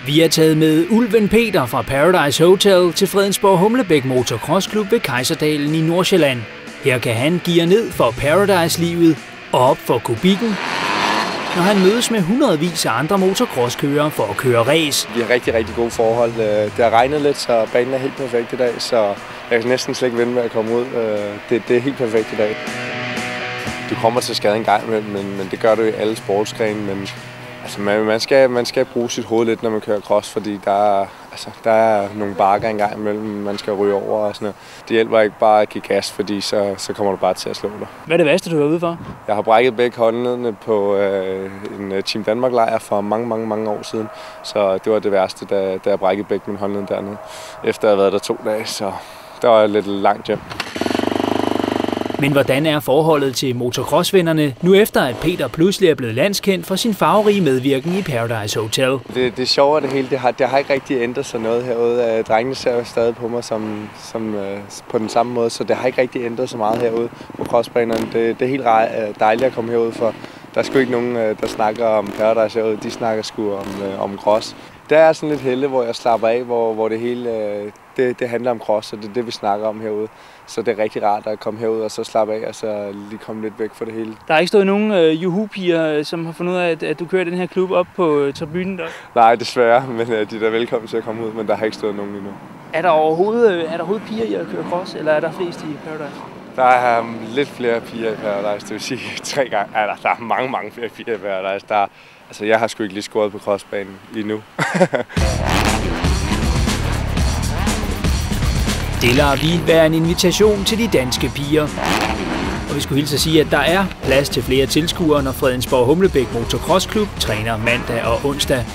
Vi er taget med Ulven Peter fra Paradise Hotel til Fredensborg Humlebæk Motocrossklub ved Kejserdalen i Nordsjælland. Her kan han geare ned for Paradise-livet og op for kubikken, når han mødes med hundredvis af andre motocrosskørere for at køre race. Vi har rigtig gode forhold. Det har regnet lidt, så banen er helt perfekt i dag, så jeg kan næsten slet ikke vente med at komme ud. Det er helt perfekt i dag. Du kommer til skade en gang, men det gør du i alle sportsgrene. Men altså, man skal bruge sit hoved lidt, når man kører cross, fordi der er nogle bakker en gang imellem, man skal ryge over og sådan noget. Det hjælper ikke bare at give gas, fordi så kommer du bare til at slå dig. Hvad er det værste, du har ude for? Jeg har brækket begge håndledene på en Team Danmark-lejr for mange år siden. Så det var det værste, da jeg brækkede begge mine håndled dernede. Efter at have været der 2 dage, så der var lidt langt hjem. Men hvordan er forholdet til motocrossvennerne, nu efter at Peter pludselig er blevet landskendt for sin farverige medvirken i Paradise Hotel? Det er sjovt, det hele. Det har ikke rigtig ændret sig noget herude. Drengene ser stadig på mig som på den samme måde, så det har ikke rigtig ændret så meget herude på crossbanerne. Det er helt dejligt at komme herud, for der er sgu ikke nogen, der snakker om Paradise herude. De snakker sgu om cross. Der er sådan lidt helle, hvor jeg slapper af, hvor det hele det handler om cross, og det er det, vi snakker om herude. Så det er rigtig rart at komme herud og så slappe af, og så lige komme lidt væk fra det hele. Der er ikke stået nogen juhu-piger, som har fundet ud af, at du kører den her klub op på tribunen der? Nej, desværre, men de er da velkommen til at komme ud, men der har ikke stået nogen endnu. Er der overhovedet piger i at køre cross, eller er der flest i Paradise? Der er lidt flere piger i Paradise, det vil sige 3 gange. Der er mange flere piger i Paradise. Altså, jeg har sgu ikke lige scoret på crossbanen endnu. Det lader vi være en invitation til de danske piger. Og vi skulle hilse at sige, at der er plads til flere tilskuere, når Fredensborg Humlebæk Motocrossklub træner mandag og onsdag.